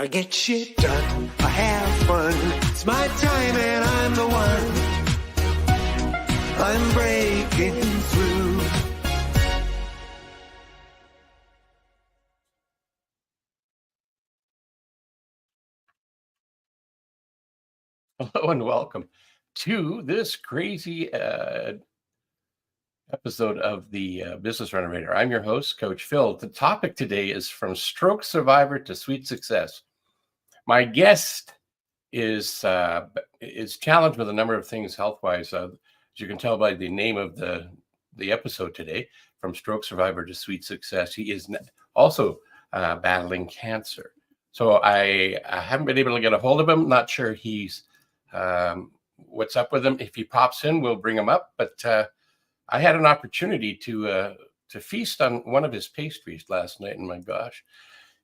I get shit done, I have fun. It's my time and I'm the one. I'm breaking through. Hello and welcome to this crazy episode of the Business Renovator. I'm your host, Coach Phil. The topic today is from stroke survivor to sweet success. My guest is challenged with a number of things health-wise. As you can tell by the name of the episode today, from stroke survivor to sweet success, he is also battling cancer. So I haven't been able to get a hold of him. Not sure he's what's up with him. If he pops in, we'll bring him up. But I had an opportunity to feast on one of his pastries last night, and my gosh,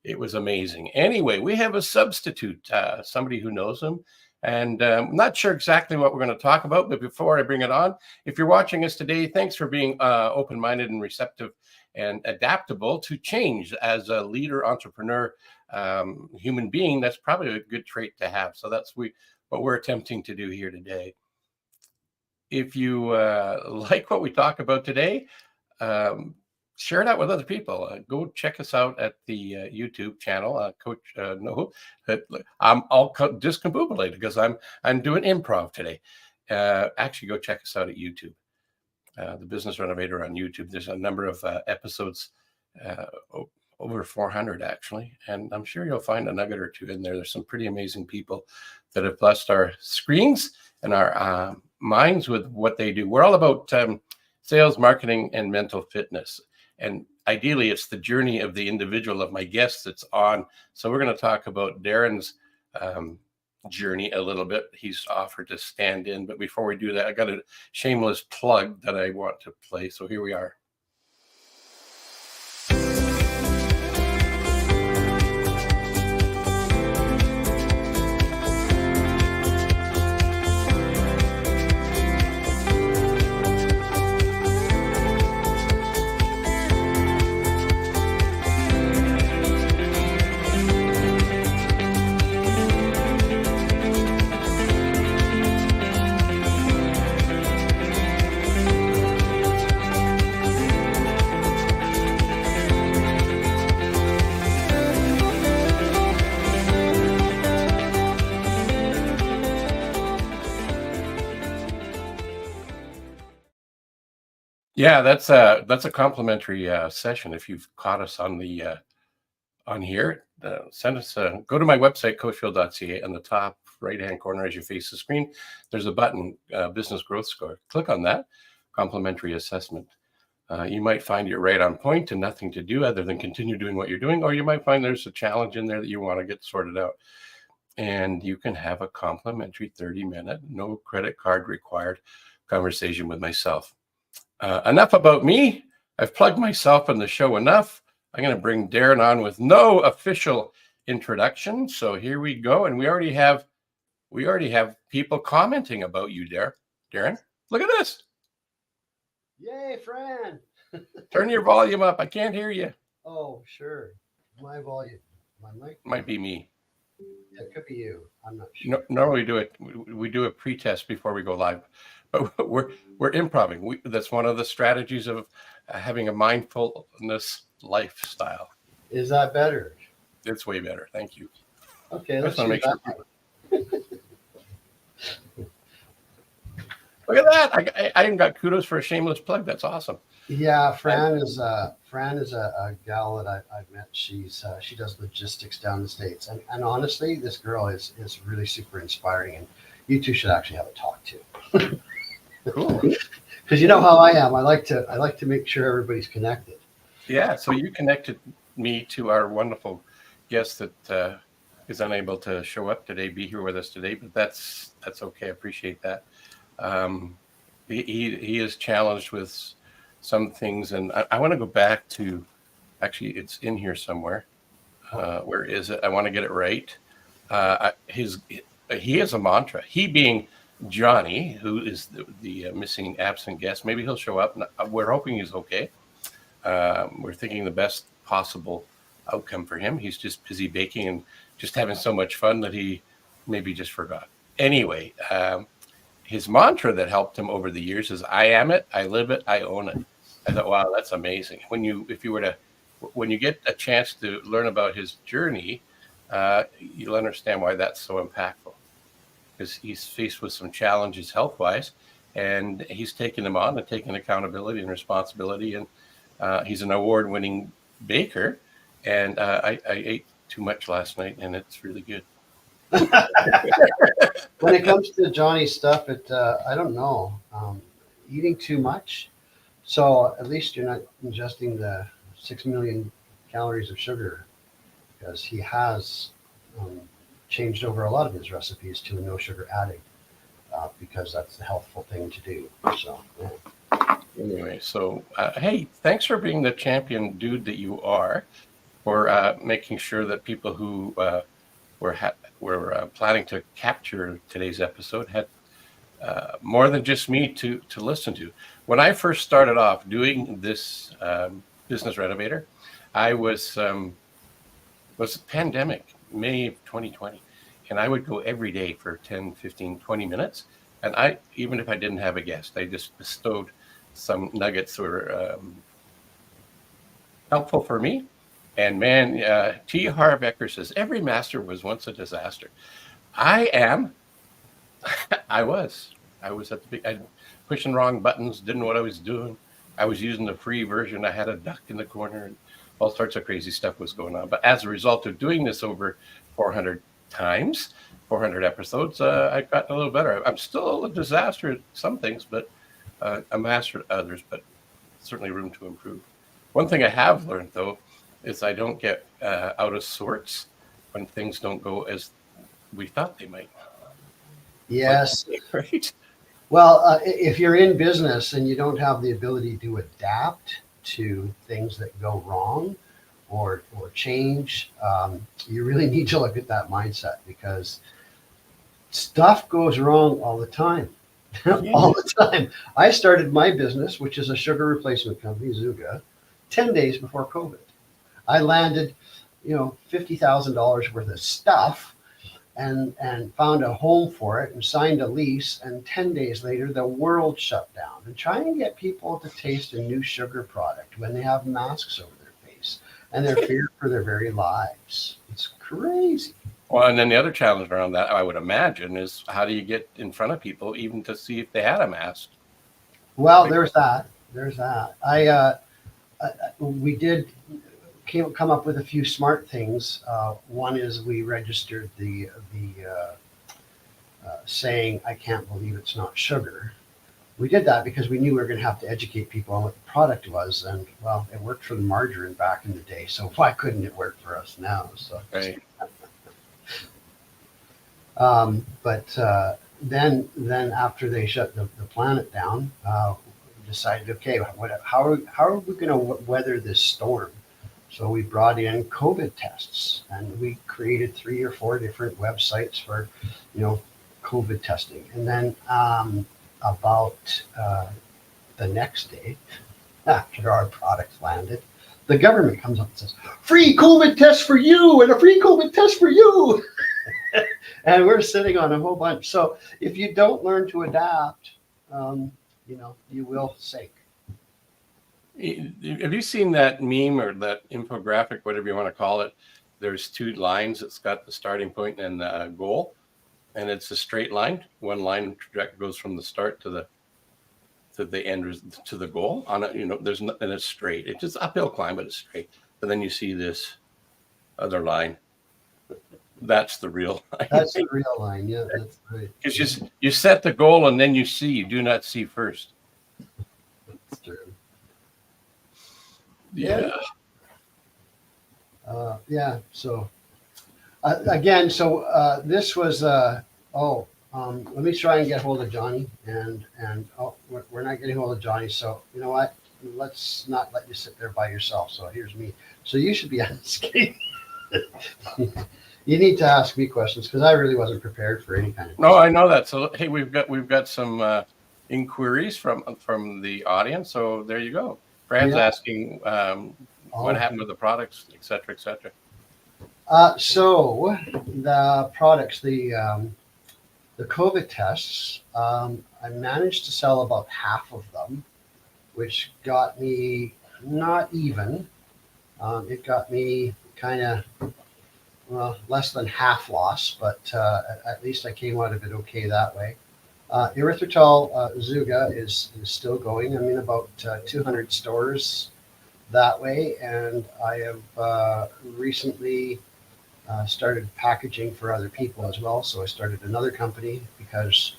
it was amazing. Anyway, we have a substitute, somebody who knows him, and I'm not sure exactly what we're going to talk about. But before I bring it on, if you're watching us today, thanks for being open-minded and receptive and adaptable to change as a leader, entrepreneur, human being. That's probably a good trait to have. So that's what we're attempting to do here today. If you like what we talk about today, share it out with other people. Go check us out at the YouTube channel. Coach, no, I'm all discombobulated because I'm doing improv today. Actually, go check us out at YouTube, the Business Renovator on YouTube. There's a number of episodes, over 400 actually, and I'm sure you'll find a nugget or two in there. There's some pretty amazing people that have blessed our screens and our minds with what they do. We're all about sales, marketing, and mental fitness. And ideally, it's the journey of the individual, of my guest that's on. So we're going to talk about Darren's journey a little bit. He's offered to stand in. But before we do that, I got a shameless plug that I want to play. So here we are. Yeah, that's a complimentary session. If you've caught us on the on here, send us go to my website, coachfield.ca. On the top right-hand corner, as you face the screen, there's a button, Business Growth Score. Click on that, complimentary assessment. You might find you're right on point and nothing to do other than continue doing what you're doing, or you might find there's a challenge in there that you want to get sorted out. And you can have a complimentary 30-minute, no credit card required conversation with myself. Enough about me. I've plugged myself in the show enough. I'm going to bring Darren on with no official introduction. So here we go. And we already have people commenting about you, Darren. Look at this. Yay, Fran. Turn your volume up. I can't hear you. Oh, sure. My volume. My mic. Might be me. Yeah, it could be you. I'm not sure. Normally we do a pre-test before we go live. But we're improving. That's one of the strategies of having a mindfulness lifestyle. Is that better? It's way better. Thank you. Okay, let's make sure. Look at that! I even got kudos for a shameless plug. That's awesome. Yeah, Fran is a gal that I've met. She does logistics down the States, and honestly, this girl is really super inspiring, and you two should actually have a talk too. Cool. Because you know how I am. I like to make sure everybody's connected. Yeah. So you connected me to our wonderful guest that is unable to show up today, be here with us today, but that's okay. I appreciate that. He is challenged with some things, and I want to go back to, actually, it's in here somewhere. Where is it? I want to get it right. He has a mantra. He being Johnny, who is the missing absent guest. Maybe he'll show up. We're hoping he's okay. We're thinking the best possible outcome for him. He's just busy baking and just having so much fun that he maybe just forgot. Anyway, his mantra that helped him over the years is "I am it, I live it, I own it." I thought, wow, that's amazing. When you get a chance to learn about his journey, you'll understand why that's so impactful. Because he's faced with some challenges health-wise, and he's taken them on and taken accountability and responsibility. And he's an award-winning baker. And I ate too much last night, and it's really good. When it comes to Johnny's stuff, I don't know. Eating too much. So at least you're not ingesting the 6 million calories of sugar, because he has changed over a lot of his recipes to a no sugar addict, because that's the healthful thing to do. So, yeah. Anyway, so hey, thanks for being the champion dude that you are, for making sure that people who were planning to capture today's episode had more than just me to listen to. When I first started off doing this Business Renovator, I was pandemic, May of 2020, and I would go every day for 10, 15, 20 minutes. And even if I didn't have a guest, I just bestowed some nuggets that were helpful for me. And man, T. Harv Eker says, every master was once a disaster. I was at the big, I pushing wrong buttons, didn't know what I was doing. I was using the free version. I had a duck in the corner, and all sorts of crazy stuff was going on. But as a result of doing this over 400 times, 400 episodes, I got a little better. I'm still a disaster at some things, but a master at others, but certainly room to improve. One thing I have learned, though, is I don't get out of sorts when things don't go as we thought they might. Yes. Right. Well, if you're in business and you don't have the ability to adapt to things that go wrong or change, you really need to look at that mindset, because stuff goes wrong all the time. All the time. I started my business, which is a sugar replacement company, Zuga, 10 days before COVID. I landed, $50,000 worth of stuff and found a home for it and signed a lease. And 10 days later, the world shut down. And trying to get people to taste a new sugar product when they have masks over their face and they're feared for their very lives. It's crazy. Well, and then the other challenge around that, I would imagine, is how do you get in front of people even to see if they had a mask? Well, there's that. We did come up with a few smart things. One is we registered the saying, "I can't believe it's not sugar." We did that because we knew we were going to have to educate people on what the product was, and well, it worked for the margarine back in the day, so why couldn't it work for us now? So, right. But then after they shut the planet down, we decided, okay, how are we going to weather this storm? So we brought in COVID tests, and we created 3 or 4 different websites for, COVID testing. And then about the next day, after our products landed, the government comes up and says, "Free COVID test for you and a free COVID test for you." And we're sitting on a whole bunch. So if you don't learn to adapt, you will sink. Have you seen that meme or that infographic, whatever you want to call it? There's 2 lines. It's got the starting point and the goal, and it's a straight line. One line goes from the start to the end, to the goal. On it, and it's straight. It's just uphill climb, but it's straight. But then you see this other line. That's the real line. That's the real line. Yeah, that's right. Because you set the goal and then you see. You do not see first. That's true. Yeah. So again, this was let me try and get hold of Johnny, and we're not getting hold of Johnny. So you know what? Let's not let you sit there by yourself. So here's me. So you should be asking. You need to ask me questions, because I really wasn't prepared for any kind of. No, I know that. So hey, we've got some inquiries from the audience. So there you go. Fran's asking, What happened with the products, et cetera, et cetera? So the products, the COVID tests, I managed to sell about half of them, which got me not even. It got me kind of, well, less than half loss, but at least I came out of it okay that way. Erythritol Zuga is still going. I'm in about 200 stores that way, and I have recently started packaging for other people as well. So I started another company because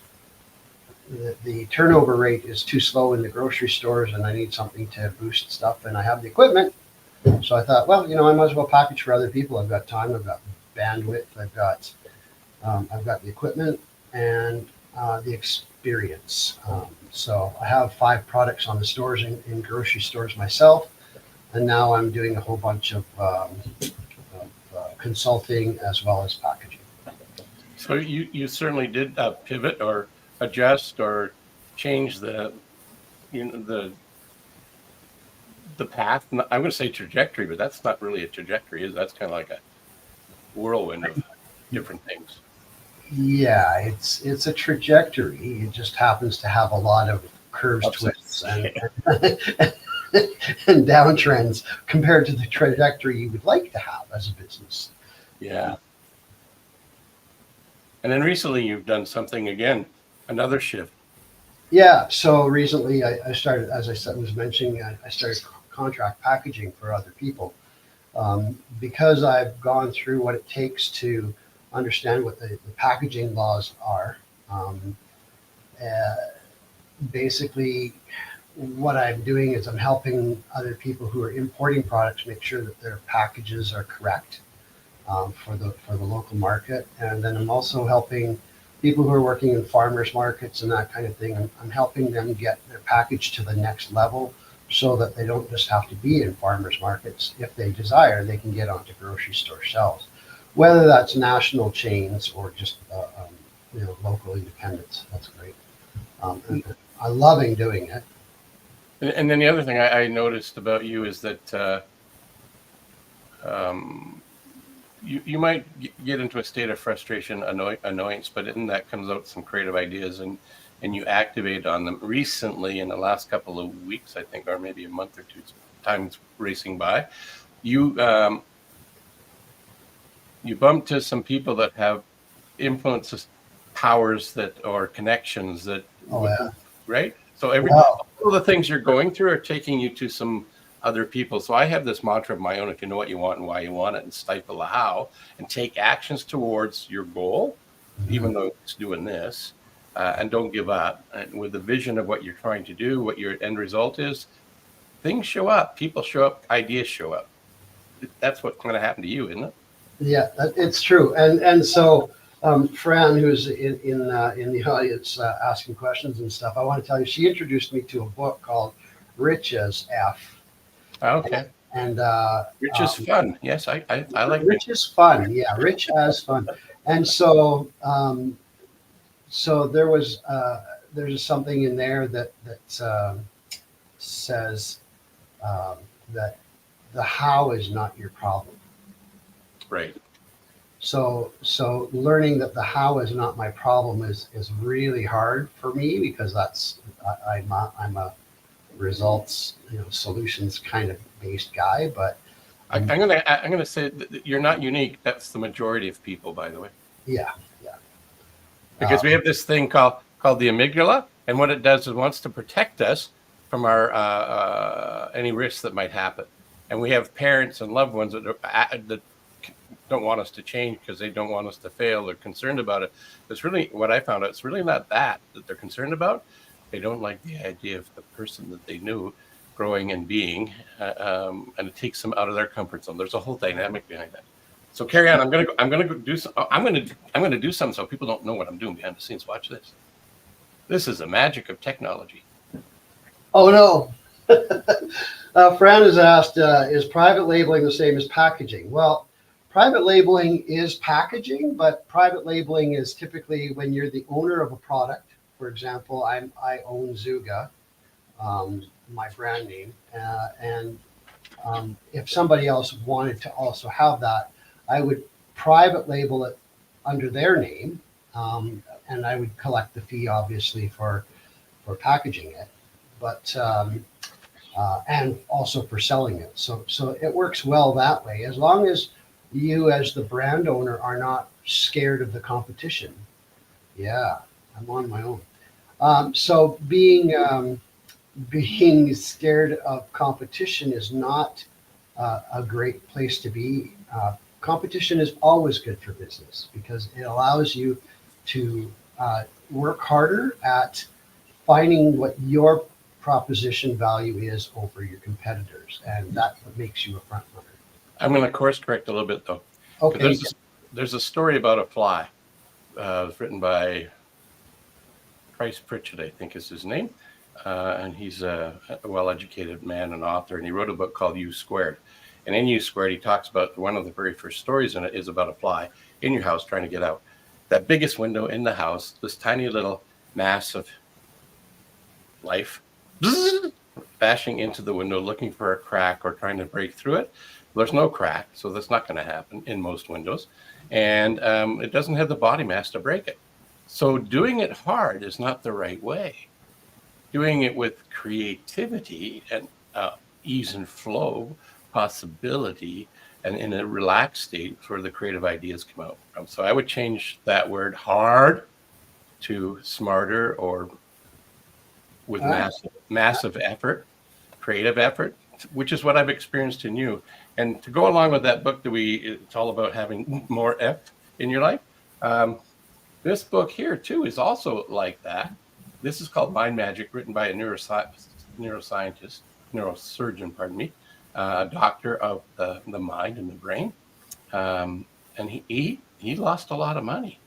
the turnover rate is too slow in the grocery stores, and I need something to boost stuff, and I have the equipment. So I thought, well, I might as well package for other people. I've got time, I've got bandwidth, I've got the equipment and the experience. So I have 5 products on the stores in grocery stores myself, and now I'm doing a whole bunch of consulting as well as packaging. So you certainly did pivot or adjust or change the path. I'm going to say trajectory, but that's not really a trajectory, is that's kind of like a whirlwind of different things. Yeah, it's a trajectory. It just happens to have a lot of curves, twists, and and downtrends compared to the trajectory you would like to have as a business. Yeah. And then recently you've done something again, another shift. Yeah. So recently I started, as I was mentioning, I started contract packaging for other people because I've gone through what it takes to understand what the packaging laws are. Basically, what I'm doing is I'm helping other people who are importing products make sure that their packages are correct for the local market, and then I'm also helping people who are working in farmers markets and that kind of thing. I'm helping them get their package to the next level so that they don't just have to be in farmers markets. If they desire, they can get onto grocery store shelves, whether that's national chains or just local independents. That's great. I'm loving doing it. And then the other thing I noticed about you is that you might get into a state of frustration, annoyance, but in that comes out some creative ideas, and you activate on them. Recently, in the last couple of weeks, I think, or maybe a month or two, time's racing by, you bump to some people that have influences, powers that, or connections that, right? So all the things you're going through are taking you to some other people. So I have this mantra of my own: if you know what you want and why you want it, and stifle the how, and take actions towards your goal, even though it's doing this, and don't give up. And with the vision of what you're trying to do, what your end result is, things show up, people show up, ideas show up. That's what's going to happen to you, isn't it? Yeah, it's true. And so Fran, who's in the audience asking questions and stuff, I want to tell you, she introduced me to a book called Rich as F. Okay. And Rich is fun. Yes, I like Rich is fun. Yeah, Rich as fun. And so so there's something in there that says that the how is not your problem. Right. So learning that the how is not my problem is really hard for me, because I'm a results, solutions kind of based guy. But I'm gonna say that you're not unique. That's the majority of people, by the way. Yeah. Because we have this thing called the amygdala, and what it does is it wants to protect us from our any risks that might happen. And we have parents and loved ones that don't want us to change because they don't want us to fail. They're concerned about it. It's really, what I found out, it's really not that they're concerned about. They don't like the idea of the person that they knew growing and being, and it takes them out of their comfort zone. There's a whole dynamic behind that. So carry on. I'm gonna do something so people don't know what I'm doing behind the scenes. Watch this. This is the magic of technology. Oh no. Fran has asked, is private labeling the same as packaging? Well, private labeling is packaging, but private labeling is typically when you're the owner of a product. For example, I own Zuga, my brand name, and If somebody else wanted to also have that, I would private label it under their name, and I would collect the fee, obviously, for packaging it, but and also for selling it. So it works well that way, as long as you, as the brand owner, are not scared of the competition. Yeah, I'm on my own. So being scared of competition is not a great place to be. Competition is always good for business because it allows you to work harder at finding what your proposition value is over your competitors, and that's what makes you a front runner. I'm going to course correct a little bit though. Okay. There's a story about a fly. It was written by Price Pritchett, I think is his name. And he's a well-educated man and author, and he wrote a book called U Squared. And in U Squared, he talks about one of the very first stories in it is about a fly in your house trying to get out. That biggest window in the house, this tiny little mass of life, bashing into the window, looking for a crack or trying to break through it. There's no crack, so that's not going to happen in most windows. And it doesn't have the body mass to break it. So doing it hard is not the right way. Doing it with creativity and ease and flow, possibility, and in a relaxed state where the creative ideas come out from. So I would change that word hard to smarter, or with massive effort, creative effort, which is what I've experienced in you. And to go along with that book it's all about having more F in your life. This book here too is also like that. This is called Mind Magic, written by a neurosurgeon, a doctor of the mind and the brain. And he lost a lot of money.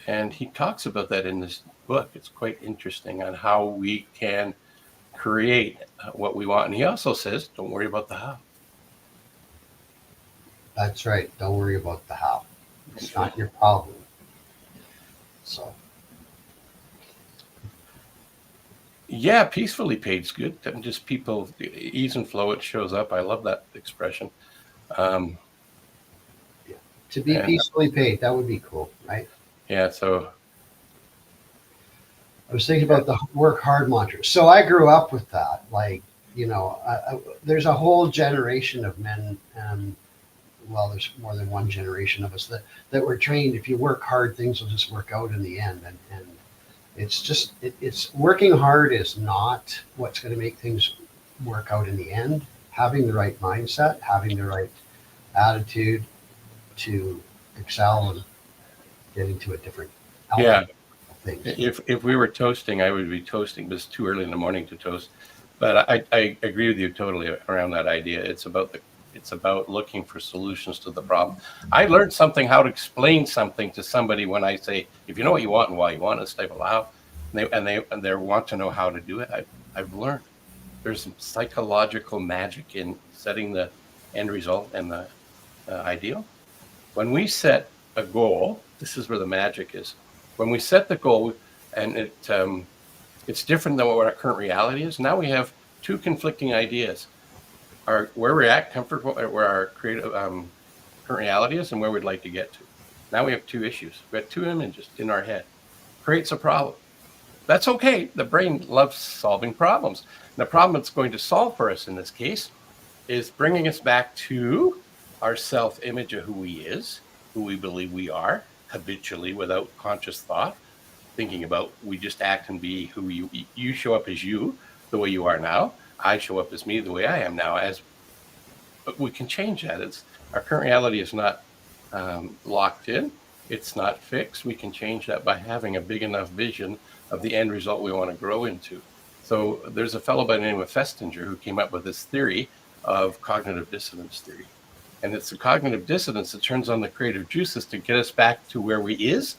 And he talks about that in this book. It's quite interesting on how we can create what we want. And he also says, don't worry about the how. That's right. Don't worry about the how. It's not your problem. So. Yeah, peacefully paid's good. And just people, ease and flow, it shows up. I love that expression. To be peacefully paid, that would be cool, right? Yeah, so. I was thinking about the work hard mantra. So I grew up with that. Like, there's a whole generation of men, and well, there's more than one generation of us that were trained. If you work hard, things will just work out in the end. And it's just, it's working hard is not what's going to make things work out in the end. Having the right mindset, having the right attitude to excel and get into a different element of things. If we were toasting, I would be toasting, but it's too early in the morning to toast. But I agree with you totally around that idea. It's about looking for solutions to the problem. I learned how to explain something to somebody when I say, if you know what you want and why you want it, step out. And they want to know how to do it. I've learned there's some psychological magic in setting the end result and the ideal. When we set a goal, this is where the magic is. When we set the goal, and it's different than what our current reality is. Now we have two conflicting ideas: where we're at, where our creative current reality is, and where we'd like to get to. Now we have two issues. We have two images in our head. Creates a problem. That's okay. The brain loves solving problems. The problem it's going to solve for us in this case is bringing us back to our self-image of who we believe we are, habitually, without conscious thought, thinking about. We just act and be who you show up as you, the way you are now. I show up as me, the way I am now. But we can change that. Our current reality is not locked in. It's not fixed. We can change that by having a big enough vision of the end result we want to grow into. So there's a fellow by the name of Festinger who came up with this theory of cognitive dissonance theory. And it's the cognitive dissonance that turns on the creative juices to get us back to where we is,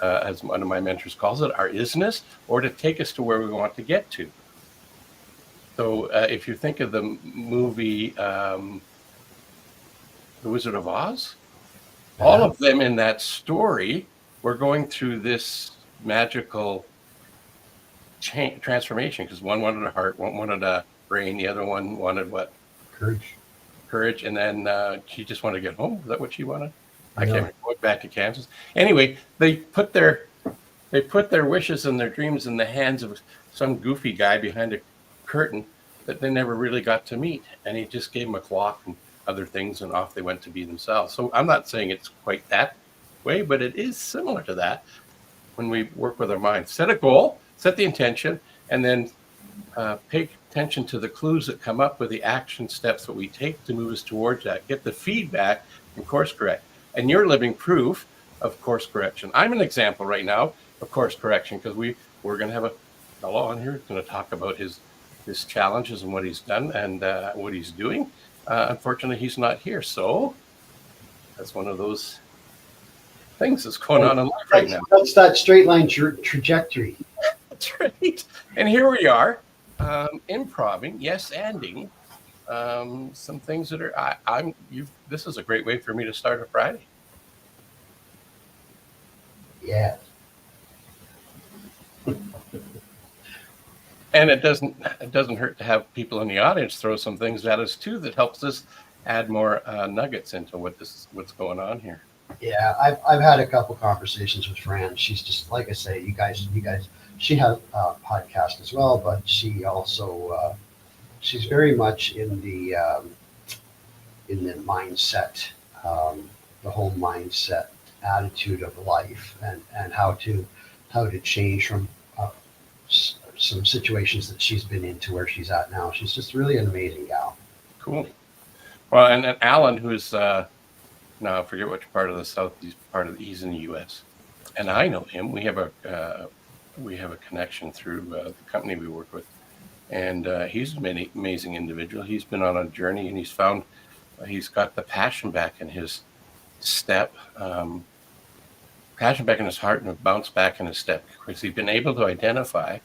as one of my mentors calls it, our isness, or to take us to where we want to get to. So if you think of the movie The Wizard of Oz, all of them in that story were going through this magical transformation, because one wanted a heart, one wanted a brain, the other one wanted what? Courage. courage, and then she just wanted to get home. Is that what she wanted? I No. can't remember. Going back to Kansas. Anyway, they put their wishes and their dreams in the hands of some goofy guy behind a curtain that they never really got to meet, and he just gave them a clock and other things, and off they went to be themselves. So I'm not saying it's quite that way, but it is similar to that when we work with our mind. Set a goal, set the intention, and then pay attention to the clues that come up with the action steps that we take to move us towards that. Get the feedback and course correct. And you're living proof of course correction. I'm an example right now of course correction, because we're going to have a fellow on here who's going to talk about his challenges and what he's done and what he's doing. Unfortunately, he's not here. So that's one of those things that's going on in life right now. That's that straight line trajectory. That's right. And here we are, improving, yes-anding some things that are. This is a great way for me to start a Friday. Yeah. And it doesn't hurt to have people in the audience throw some things at us too that helps us add more nuggets into what's going on here. Yeah, I've had a couple conversations with Fran. She's just, like I say, you guys. She has a podcast as well, but she also she's very much in the mindset, the whole mindset attitude of life, and how to change from some situations that she's been in to where she's at now. She's just really an amazing gal. Cool. Well, and Alan, who's now I forget which part of the South he's in the U.S. and I know him. We have a connection through the company we work with, and he's an amazing individual. He's been on a journey, and he's got the passion back in his step, passion back in his heart, and a bounce back in his step, because he's been able to identify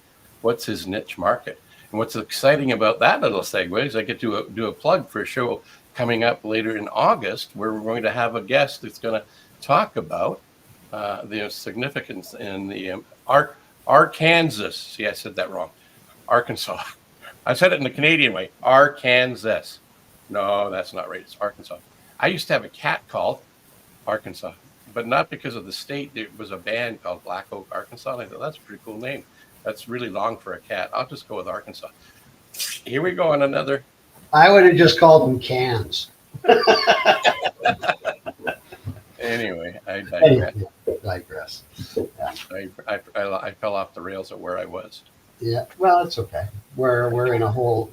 what's his niche market. And what's exciting about that little segue is I get to do a plug for a show coming up later in August, where we're going to have a guest that's going to talk about the significance in the Arkansas. See, I said that wrong. Arkansas. I said it in the Canadian way. Arkansas. No, that's not right. It's Arkansas. I used to have a cat called Arkansas, but not because of the state. There was a band called Black Oak, Arkansas. And I thought, that's a pretty cool name. That's really long for a cat. I'll just go with Arkansas. Here we go on another. I would have just called them cans. Anyway, I digress. Yeah. I fell off the rails at where I was. Yeah, well, it's okay. We're in a whole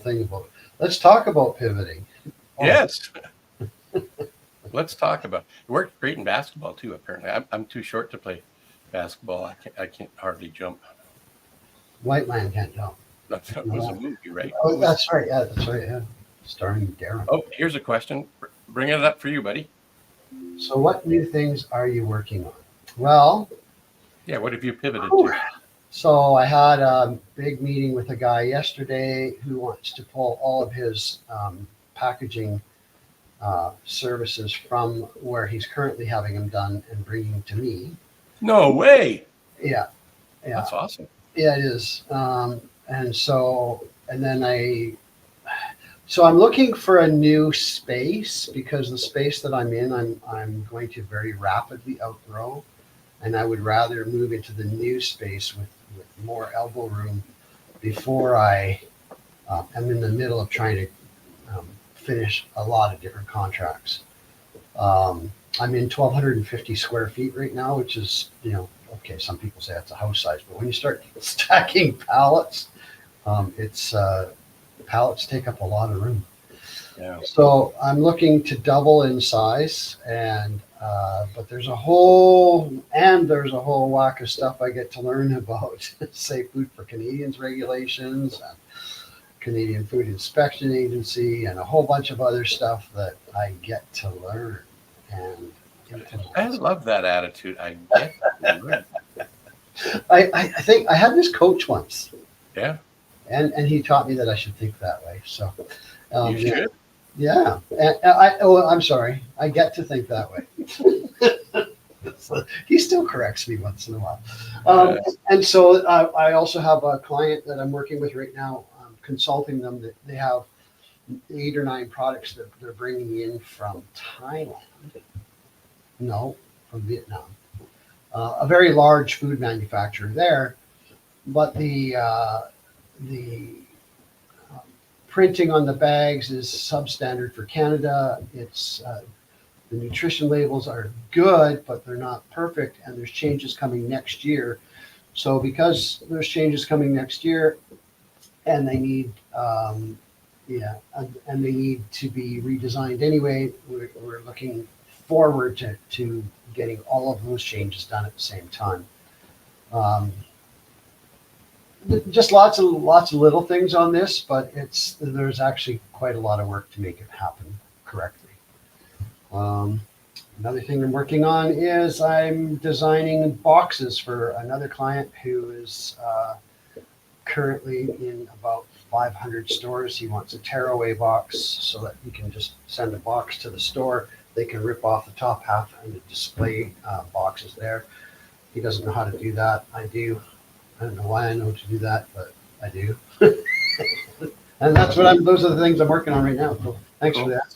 thing about. Let's talk about pivoting. Yes. Let's talk about. It worked great in basketball too. Apparently, I'm too short to play basketball. I can't hardly jump. White Man Can't Jump. That was a movie, right? Oh, that's right. Yeah, that's right. Yeah, starring Darren. Oh, here's a question. Bring it up for you, buddy. So, what new things are you working on? Well, yeah. What have you pivoted to? So I had a big meeting with a guy yesterday who wants to pull all of his packaging services from where he's currently having them done and bringing them to me. No way. Yeah. That's awesome. Yeah, it is. So I'm looking for a new space, because the space that I'm in, I'm going to very rapidly outgrow, and I would rather move into the new space with more elbow room before I am in the middle of trying to finish a lot of different contracts. I'm in 1,250 square feet right now, which is, okay, some people say that's a house size, but when you start stacking pallets, pallets take up a lot of room. Yeah. So I'm looking to double in size, and but there's a whole whack of stuff I get to learn about, say, Food for Canadians regulations, and Canadian Food Inspection Agency, and a whole bunch of other stuff that I get to learn. And I love that attitude. I get to learn. I think I had this coach once. Yeah. And he taught me that I should think that way. So You should. Yeah. And I'm sorry. I get to think that way. So he still corrects me once in a while. And so I also have a client that I'm working with right now, consulting them. That they have 8 or 9 products that they're bringing in from Thailand. No, from Vietnam. A very large food manufacturer there, but the printing on the bags is substandard for Canada. It's the nutrition labels are good, but they're not perfect, and there's changes coming next year. So because there's changes coming next year, and they need and they need to be redesigned anyway, we're looking forward to getting all of those changes done at the same time. Just lots of little things on this, but there's actually quite a lot of work to make it happen correctly. Another thing I'm working on is I'm designing boxes for another client who is currently in about 500 stores. He wants a tearaway box so that he can just send a box to the store. They can rip off the top half and display boxes there. He doesn't know how to do that. I do. I don't know why I know to do that, but I do. And those are the things I'm working on right now. So thanks for that.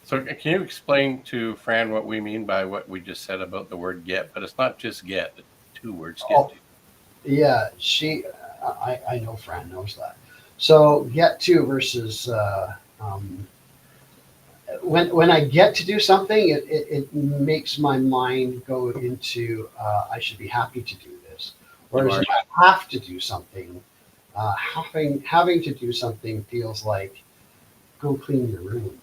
So can you explain to Fran what we mean by what we just said about the word get? But it's not just get, it's 2 words. Get to. Yeah, I know Fran knows that. So get to versus when I get to do something, it makes my mind go into I should be happy to do this. Whereas if I have to do something, having to do something feels like go clean your room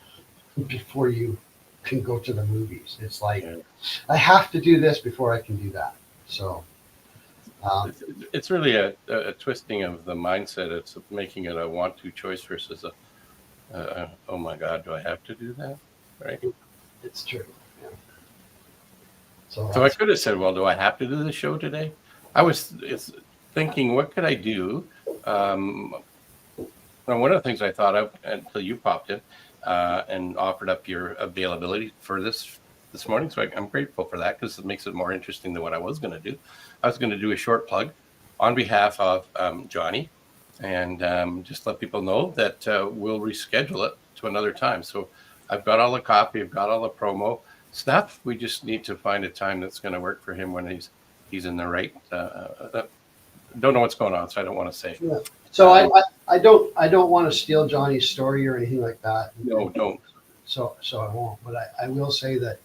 before you can go to the movies. It's like I have to do this before I can do that. So it's really a twisting of the mindset. It's making it a want-to choice versus a oh my God, do I have to do that? Right? It's true. Yeah. So I could have said, well, do I have to do the show today? I was thinking, what could I do? One of the things I thought of until you popped in and offered up your availability for this morning. So I'm grateful for that because it makes it more interesting than what I was going to do. I was going to do a short plug on behalf of Johnny and just let people know that we'll reschedule it to another time. So I've got all the copy, I've got all the promo stuff. We just need to find a time that's going to work for him when he's in the right. Don't know what's going on, so I don't want to say. Yeah. So I don't want to steal Johnny's story or anything like that. No, don't. So I won't. But I will say that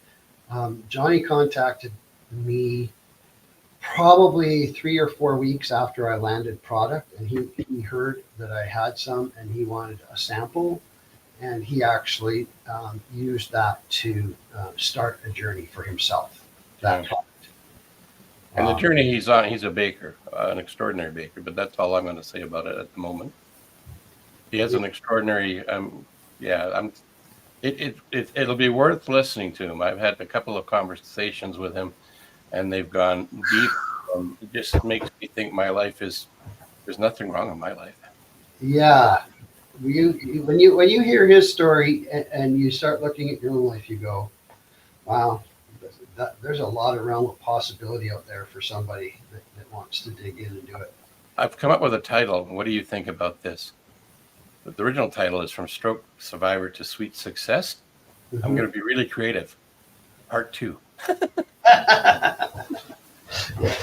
Johnny contacted me probably 3 or 4 weeks after I landed product, and he heard that I had some, and he wanted a sample, and he actually used that to start a journey for himself. That product. And the journey he's on, he's a baker, an extraordinary baker, but that's all I'm going to say about it at the moment. He has an extraordinary, it'll be worth listening to him. I've had a couple of conversations with him, and they've gone deep. It just makes me think there's nothing wrong in my life. Yeah. When you hear his story and you start looking at your own life, you go, wow. There's a lot of realm of possibility out there for somebody that wants to dig in and do it. I've come up with a title. What do you think about this? The original title is From Stroke Survivor to Sweet Success. Mm-hmm. I'm going to be really creative. Part 2. Yeah,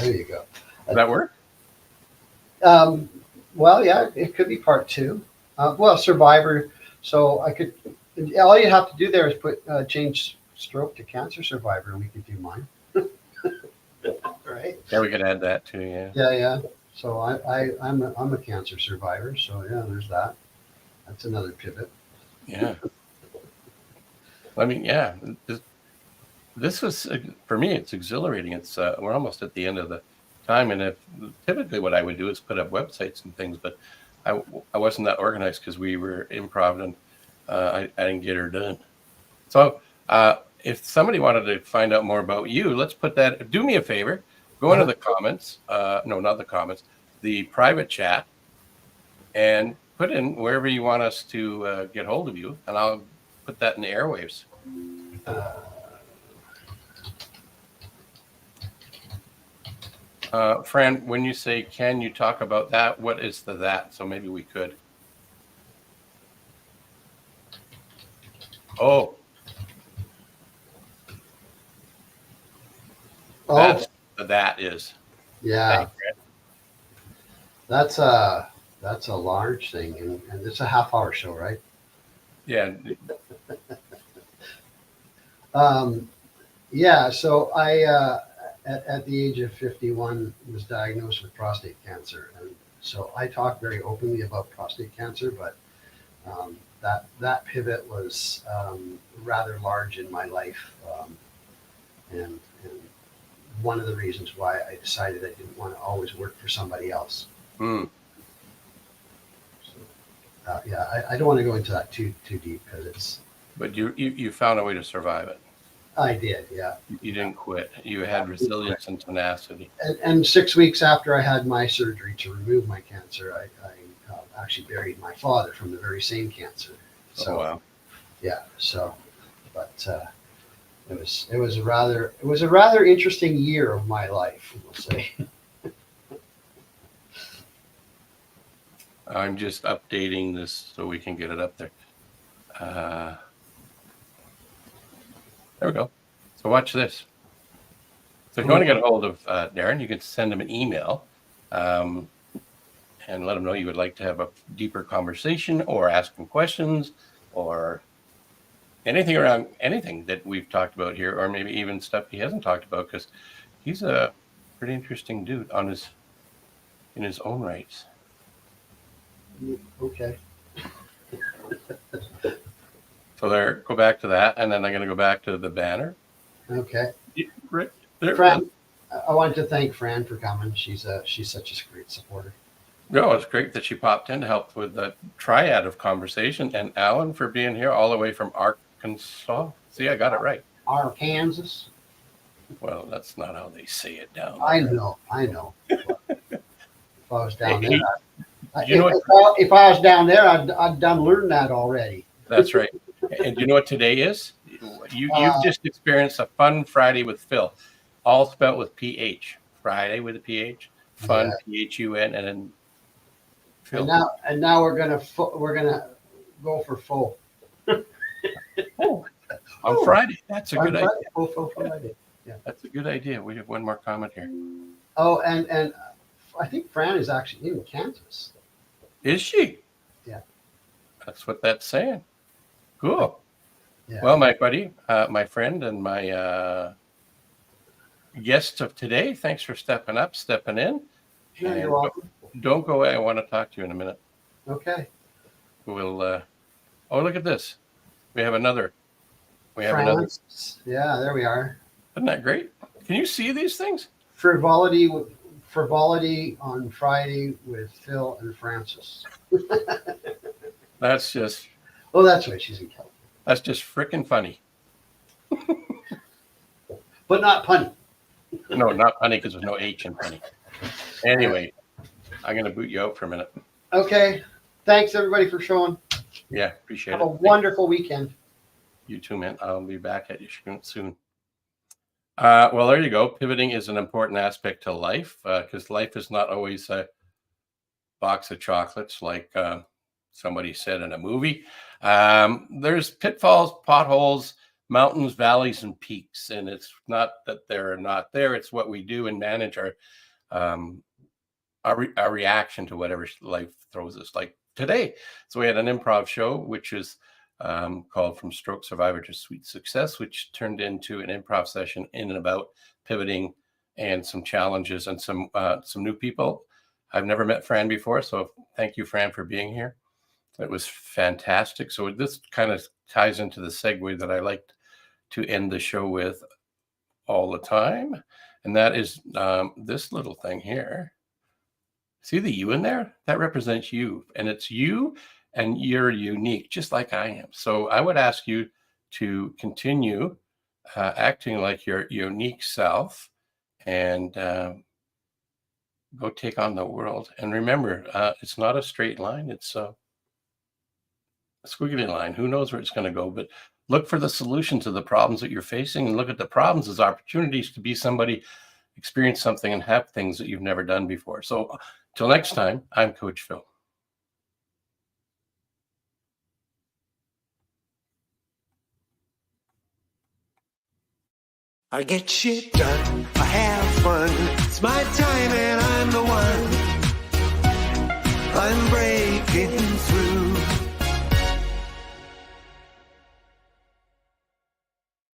there you go. Does that work? Well, yeah, it could be part 2. Survivor. So all you have to do there is change stroke to cancer survivor, and we could do mine. Right? Yeah, we could add that too. Yeah. Yeah. So I'm a cancer survivor. So yeah, there's that. That's another pivot. Yeah. I mean, yeah. This was for me. It's exhilarating. It's we're almost at the end of the time, and typically what I would do is put up websites and things, but I wasn't that organized because we were improv and I didn't get her done. So. If somebody wanted to find out more about you, let's put that. Do me a favor, go into the comments. No, not the comments. The private chat, and put in wherever you want us to get hold of you, and I'll put that in the airwaves. Fran, when you say, can you talk about that? What is that? So maybe we could. Oh, Oh, that is. yeah, that's a large thing, and it's a half-hour show, right? Yeah. Yeah, so I, at the age of 51, was diagnosed with prostate cancer. And so I talk very openly about prostate cancer, but that pivot was rather large in my life. And one of the reasons why I decided I didn't want to always work for somebody else. Mm. So, yeah, I don't want to go into that too deep because it's. But you found a way to survive it. I did, yeah. You didn't quit. You had resilience and tenacity. And 6 weeks after I had my surgery to remove my cancer, I actually buried my father from the very same cancer. So, oh, wow. Yeah. So, but it was a rather interesting year of my life, we'll say. I'm just updating this so we can get it up there. There we go. So watch this. So if you want to get a hold of Darren, you can send him an email and let him know you would like to have a deeper conversation or ask him questions or anything around anything that we've talked about here, or maybe even stuff he hasn't talked about, because he's a pretty interesting dude in his own rights. Okay. So there, go back to that, and then I'm going to go back to the banner. Okay. Right there. Fran, I wanted to thank Fran for coming. She's such a great supporter. No, it's great that she popped in to help with the triad of conversation, and Alan for being here all the way from Arkansas. See, I got it right. Arkansas. Well, that's not how they say it down there. I know. If I was down there, if I was down there, I'd done learned that already. That's right. And you know what today is? You've just experienced a fun Friday with Phil, all spelled with PH. Friday with a PH, fun, yeah. PHUN, and then Phil. And now we're gonna go for full. On Friday. That's a good idea. Full Friday. Yeah. That's a good idea. We have one more comment here. Oh, and I think Fran is actually in Kansas. Is she? Yeah. That's what that's saying. Cool. Yeah. Well, my buddy, my friend, and my guest of today, thanks for stepping in. Sure, you're welcome. Don't go away. I want to talk to you in a minute. Okay. We'll. Oh, look at this. We have another. Yeah, there we are. Isn't that great? Can you see these things? Frivolity on Friday with Phil and Francis. That's just. Oh, that's right. She's in California. That's just freaking funny. But not punny. No, not punny because there's no H in punny. Anyway, I'm going to boot you out for a minute. Okay. Thanks, everybody, for showing. Yeah, appreciate it. Have a wonderful weekend. You too, man. I'll be back at you soon. Well, there you go. Pivoting is an important aspect to life because life is not always a box of chocolates like somebody said in a movie. There's pitfalls, potholes, mountains, valleys, and peaks. And it's not that they're not there. It's what we do and manage our reaction to whatever life throws us. Like today. So we had an improv show, which is called From Stroke Survivor to Sweet Success, which turned into an improv session in and about pivoting and some challenges and some new people. I've never met Fran before, so thank you, Fran, for being here. It was fantastic. So this kind of ties into the segue that I like to end the show with all the time, and that is this little thing here. See the U in there? That represents you, and it's you, and you're unique, just like I am. So I would ask you to continue acting like your unique self and go take on the world. And remember, it's not a straight line. It's a squiggly line. Who knows where it's going to go? But look for the solution to the problems that you're facing and look at the problems as opportunities to be somebody, experience something, and have things that you've never done before. So till next time, I'm Coach Phil. I get shit done. I have fun. It's my time.